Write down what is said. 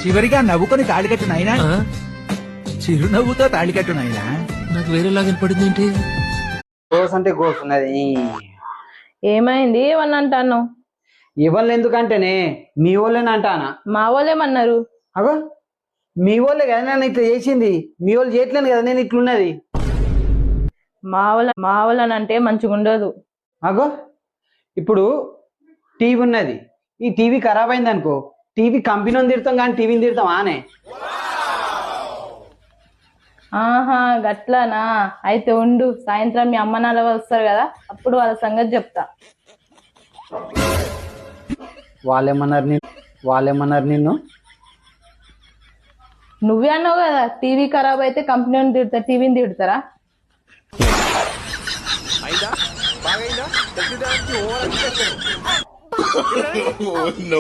చివరిగా నవ్వుకొని తాళి కట్టు నాయనా. చిరునవ్వుతో తాళి కట్టు నాయనా. నాకు వేరేలాగా పడింది ఏంటి? గోస్ అంటే గోస్ ఉన్నది. ఏమైంది? ఏమన్నా అంటాను? ఇవ్వను ఎందుకంటేనే మీ వాళ్ళని అంటానా. మా వాళ్ళేమన్నారు? అగో మీ వాళ్ళే కదా నేను ఇట్లా చేసింది, మీ వాళ్ళు చేయట్లేను కదా నేను ఇట్లున్నది. మా వాళ్ళని అంటే మంచిగా ఉండదు. అగో ఇప్పుడు టీవీ ఉన్నది, ఈ టీవీ ఖరాబ్ అయింది అనుకో, టీవీ కంపెనీని తిడతాం కానీ టీవీని తిడతాం ఆనే. ఆహా గట్లానా? అయితే ఉండు, సాయంత్రం మీ అమ్మ నాన్న వస్తారు కదా, అప్పుడు వాళ్ళ సంగతి చెప్తా. వాళ్ళేమన్నారు నిన్ను? నువ్వే అన్నావు కదా, టీవీ ఖరాబ్ అయితే కంపెనీని తిడతా, టీవీని తిడతారా? No.